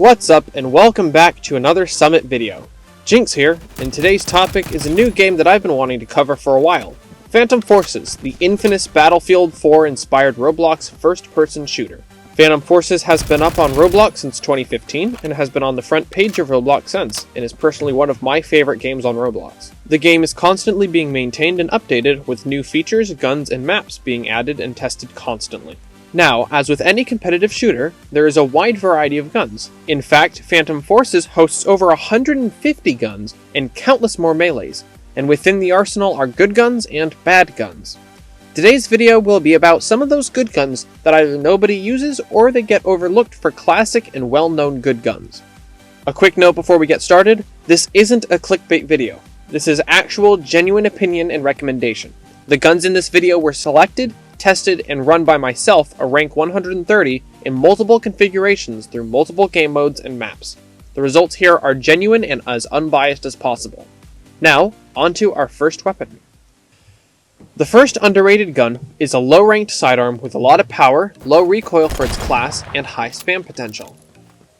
What's up, and welcome back to another Summit video. Jinx here, and today's topic is a new game that I've been wanting to cover for a while. Phantom Forces, the infamous Battlefield 4 inspired Roblox first-person shooter. Phantom Forces has been up on Roblox since 2015, and has been on the front page of Roblox since, and is personally one of my favorite games on Roblox. The game is constantly being maintained and updated, with new features, guns, and maps being added and tested constantly. Now, as with any competitive shooter, there is a wide variety of guns. In fact, Phantom Forces hosts over 150 guns and countless more melees, and within the arsenal are good guns and bad guns. Today's video will be about some of those good guns that either nobody uses or they get overlooked for classic and well-known good guns. A quick note before we get started, this isn't a clickbait video. This is actual genuine opinion and recommendation. The guns in this video were selected, tested, and run by myself a rank 130 in multiple configurations through multiple game modes and maps. The results here are genuine and as unbiased as possible. Now, onto our first weapon. The first underrated gun is a low-ranked sidearm with a lot of power, low recoil for its class, and high spam potential.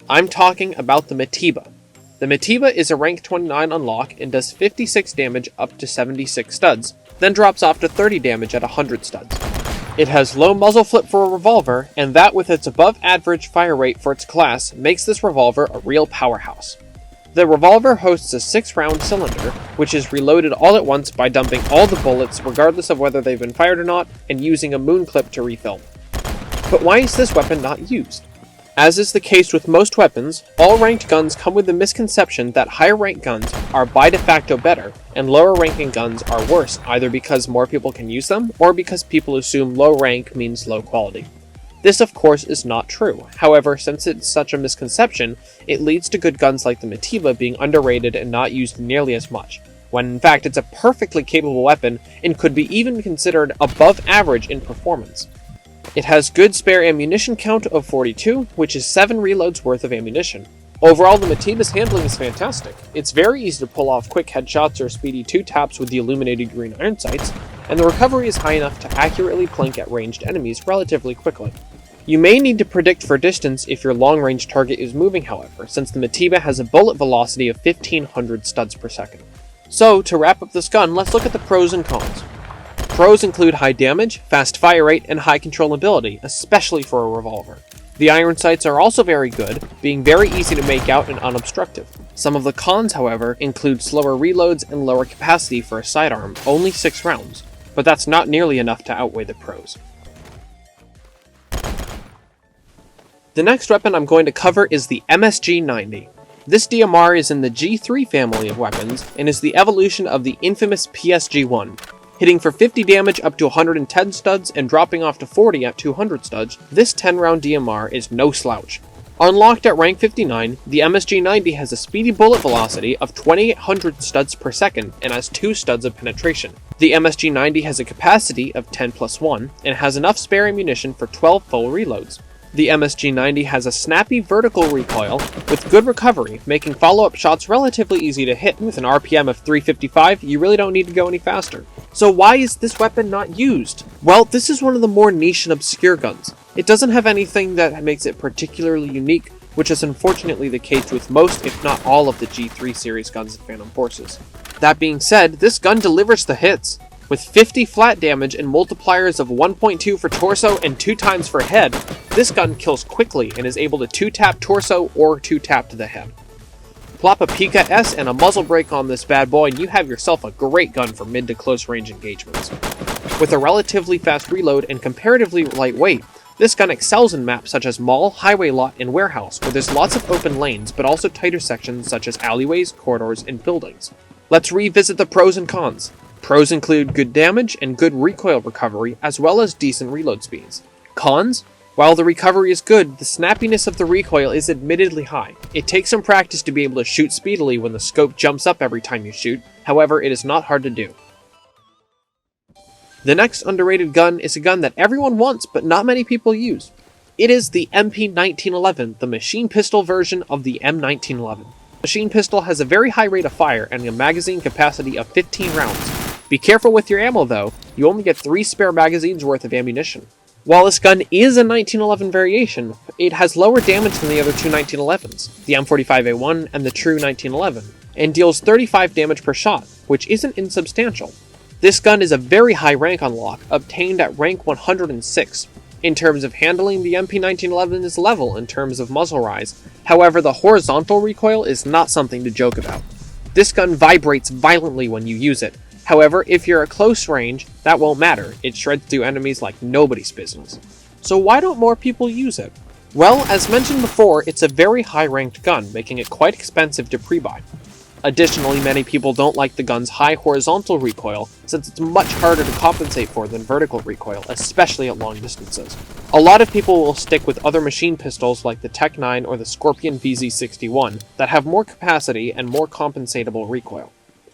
I'm talking about the Mateba. The Mateba is a rank 29 unlock and does 56 damage up to 76 studs, then drops off to 30 damage at 100 studs. It has low muzzle flip for a revolver, and that with its above average fire rate for its class makes this revolver a real powerhouse. The revolver hosts a 6-round cylinder, which is reloaded all at once by dumping all the bullets regardless of whether they've been fired or not, and using a moon clip to refill. But why is this weapon not used? As is the case with most weapons, all ranked guns come with the misconception that higher ranked guns are by de facto better, and lower ranking guns are worse, either because more people can use them, or because people assume low rank means low quality. This of course is not true. However, since it's such a misconception, it leads to good guns like the Mateba being underrated and not used nearly as much, when in fact it's a perfectly capable weapon and could be even considered above average in performance. It has good spare ammunition count of 42, which is 7 reloads worth of ammunition. Overall, the Mateba's handling is fantastic. It's very easy to pull off quick headshots or speedy 2-taps with the illuminated green iron sights, and the recovery is high enough to accurately plink at ranged enemies relatively quickly. You may need to predict for distance if your long-range target is moving, however, since the Mateba has a bullet velocity of 1500 studs per second. So, to wrap up this gun, let's look at the pros and cons. Pros include high damage, fast fire rate, and high controllability, especially for a revolver. The iron sights are also very good, being very easy to make out and unobstructive. Some of the cons, however, include slower reloads and lower capacity for a sidearm, only 6 rounds, but that's not nearly enough to outweigh the pros. The next weapon I'm going to cover is the MSG-90. This DMR is in the G3 family of weapons, and is the evolution of the infamous PSG-1. Hitting for 50 damage up to 110 studs and dropping off to 40 at 200 studs, this 10-round DMR is no slouch. Unlocked at rank 59, the MSG-90 has a speedy bullet velocity of 2800 studs per second and has 2 studs of penetration. The MSG-90 has a capacity of 10+1 and has enough spare ammunition for 12 full reloads. The MSG-90 has a snappy vertical recoil with good recovery, making follow-up shots relatively easy to hit. With an RPM of 355, you really don't need to go any faster. So why is this weapon not used? Well, this is one of the more niche and obscure guns. It doesn't have anything that makes it particularly unique, which is unfortunately the case with most, if not all, of the G3 series guns in Phantom Forces. That being said, this gun delivers the hits. With 50 flat damage and multipliers of 1.2 for torso and 2 times for head, this gun kills quickly and is able to 2-tap torso or 2-tap to the head. Plop a Pika S and a muzzle brake on this bad boy and you have yourself a great gun for mid to close range engagements. With a relatively fast reload and comparatively lightweight, this gun excels in maps such as mall, highway lot, and warehouse, where there's lots of open lanes but also tighter sections such as alleyways, corridors, and buildings. Let's revisit the pros and cons. Pros include good damage and good recoil recovery, as well as decent reload speeds. Cons? While the recovery is good, the snappiness of the recoil is admittedly high. It takes some practice to be able to shoot speedily when the scope jumps up every time you shoot, however, it is not hard to do. The next underrated gun is a gun that everyone wants but not many people use. It is the MP1911, the machine pistol version of the M1911. Machine pistol has a very high rate of fire and a magazine capacity of 15 rounds. Be careful with your ammo though, you only get 3 spare magazines worth of ammunition. While this gun is a 1911 variation, it has lower damage than the other two 1911s, the M45A1 and the true 1911, and deals 35 damage per shot, which isn't insubstantial. This gun is a very high rank unlock, obtained at rank 106. In terms of handling, the MP1911 is level in terms of muzzle rise, however the horizontal recoil is not something to joke about. This gun vibrates violently when you use it. However, if you're at close range, that won't matter, it shreds through enemies like nobody's business. So why don't more people use it? Well, as mentioned before, it's a very high-ranked gun, making it quite expensive to pre-buy. Additionally, many people don't like the gun's high horizontal recoil, since it's much harder to compensate for than vertical recoil, especially at long distances. A lot of people will stick with other machine pistols like the Tech 9 or the Scorpion VZ61 that have more capacity and more compensatable recoil.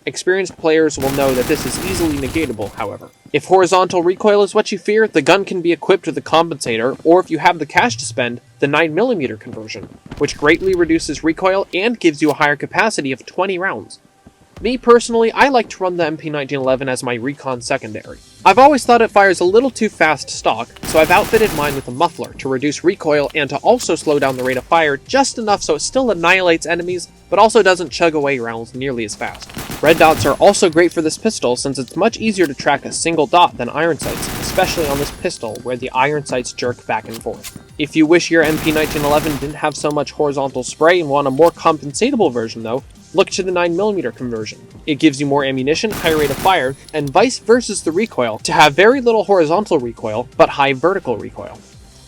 Experienced players will know that this is easily negatable, however. If horizontal recoil is what you fear, the gun can be equipped with a compensator, or if you have the cash to spend, the 9mm conversion, which greatly reduces recoil and gives you a higher capacity of 20 rounds. Me personally, I like to run the MP1911 as my recon secondary. I've always thought it fires a little too fast stock, so I've outfitted mine with a muffler to reduce recoil and to also slow down the rate of fire just enough so it still annihilates enemies, but also doesn't chug away rounds nearly as fast. Red dots are also great for this pistol since it's much easier to track a single dot than iron sights, especially on this pistol where the iron sights jerk back and forth. If you wish your MP1911 didn't have so much horizontal spray and want a more compensatable version though, look to the 9mm conversion. It gives you more ammunition, higher rate of fire, and vice versa the recoil to have very little horizontal recoil, but high vertical recoil.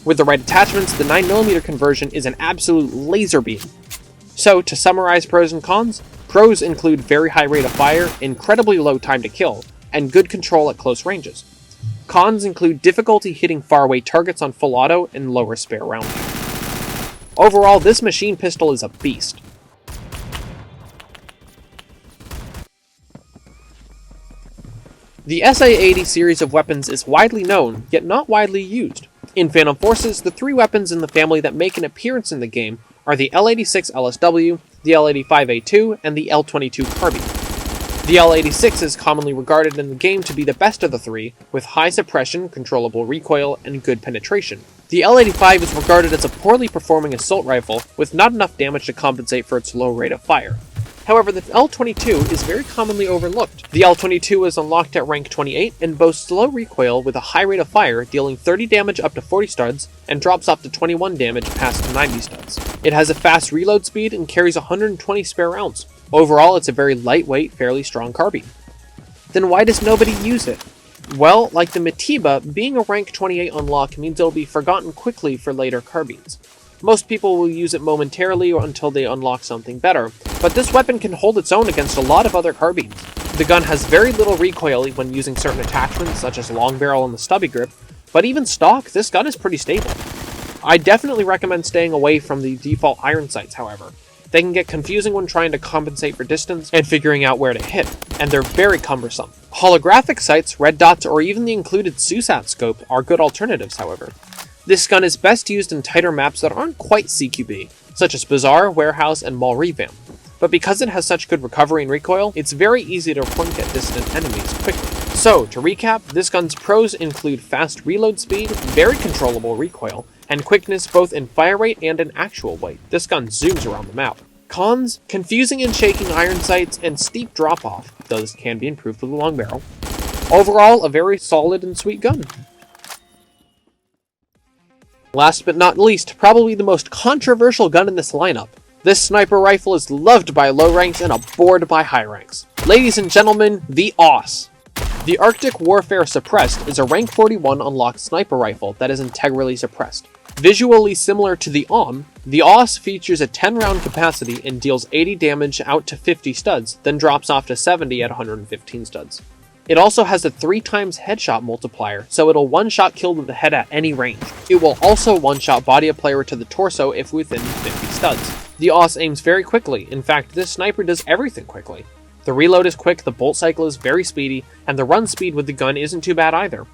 With the right attachments, the 9mm conversion is an absolute laser beam. So, to summarize pros and cons, pros include very high rate of fire, incredibly low time to kill, and good control at close ranges. Cons include difficulty hitting faraway targets on full auto and lower spare round count. Overall, this machine pistol is a beast. The SA-80 series of weapons is widely known, yet not widely used. In Phantom Forces, the three weapons in the family that make an appearance in the game are the L86 LSW, the L85A2, and the L22 Carbine. The L86 is commonly regarded in the game to be the best of the three, with high suppression, controllable recoil, and good penetration. The L85 is regarded as a poorly performing assault rifle, with not enough damage to compensate for its low rate of fire. However, the L22 is very commonly overlooked. The L22 is unlocked at rank 28 and boasts low recoil with a high rate of fire, dealing 30 damage up to 40 studs, and drops off to 21 damage past 90 studs. It has a fast reload speed and carries 120 spare rounds. Overall, it's a very lightweight, fairly strong carbine. Then why does nobody use it? Well, like the Mateba, being a rank 28 unlock means it'll be forgotten quickly for later carbines. Most people will use it momentarily or until they unlock something better, but this weapon can hold its own against a lot of other carbines. The gun has very little recoil when using certain attachments such as long barrel and the stubby grip, but even stock, this gun is pretty stable. I definitely recommend staying away from the default iron sights, however. They can get confusing when trying to compensate for distance and figuring out where to hit, and they're very cumbersome. Holographic sights, red dots, or even the included SUSAT scope are good alternatives, however. This gun is best used in tighter maps that aren't quite CQB, such as Bazaar, Warehouse, and Mall Revamp. But because it has such good recovery and recoil, it's very easy to plunk at distant enemies quickly. So, to recap, this gun's pros include fast reload speed, very controllable recoil, and quickness both in fire rate and in actual weight. This gun zooms around the map. Cons: confusing and shaking iron sights and steep drop-off, though this can be improved with a long barrel. Overall, a very solid and sweet gun. Last but not least, probably the most controversial gun in this lineup. This sniper rifle is loved by low ranks and abhorred by high ranks. Ladies and gentlemen, the AUS. The Arctic Warfare Suppressed is a rank 41 unlocked sniper rifle that is integrally suppressed. Visually similar to the the AUS features a 10-round capacity and deals 80 damage out to 50 studs, then drops off to 70 at 115 studs. It also has a 3x headshot multiplier, so it'll one-shot kill to the head at any range. It will also one-shot body a player to the torso if within 50 studs. The AUS aims very quickly. In fact, this sniper does everything quickly. The reload is quick, the bolt cycle is very speedy, and the run speed with the gun isn't too bad either.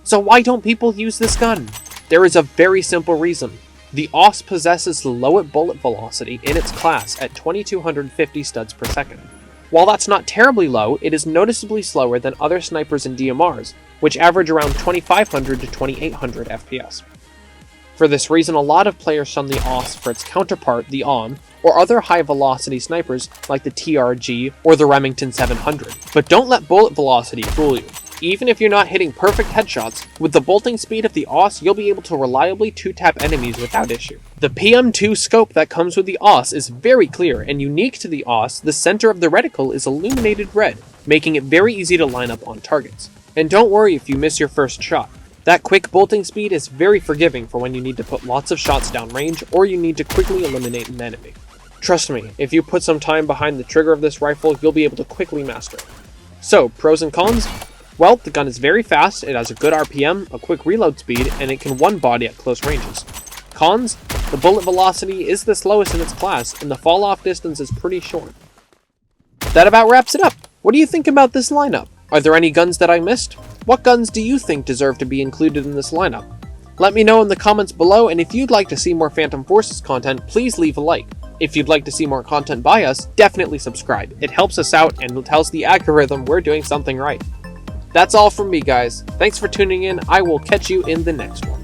So why don't people use this gun? There is a very simple reason. The AUS possesses the lowest bullet velocity in its class at 2250 studs per second. While that's not terribly low, it is noticeably slower than other snipers and DMRs, which average around 2500 to 2800 FPS. For this reason, a lot of players shun the AUS for its counterpart, the AUM, or other high-velocity snipers like the TRG or the Remington 700. But don't let bullet velocity fool you. Even if you're not hitting perfect headshots, with the bolting speed of the AUS, you'll be able to reliably 2-tap enemies without issue. The PM2 scope that comes with the AUS is very clear, and unique to the AUS, the center of the reticle is illuminated red, making it very easy to line up on targets. And don't worry if you miss your first shot. That quick bolting speed is very forgiving for when you need to put lots of shots downrange or you need to quickly eliminate an enemy. Trust me, if you put some time behind the trigger of this rifle, you'll be able to quickly master it. So, pros and cons? Well, the gun is very fast, it has a good RPM, a quick reload speed, and it can one-body at close ranges. Cons? The bullet velocity is the slowest in its class, and the fall-off distance is pretty short. That about wraps it up. What do you think about this lineup? Are there any guns that I missed? What guns do you think deserve to be included in this lineup? Let me know in the comments below, and if you'd like to see more Phantom Forces content, please leave a like. If you'd like to see more content by us, definitely subscribe. It helps us out and tells the algorithm we're doing something right. That's all from me, guys. Thanks for tuning in. I will catch you in the next one.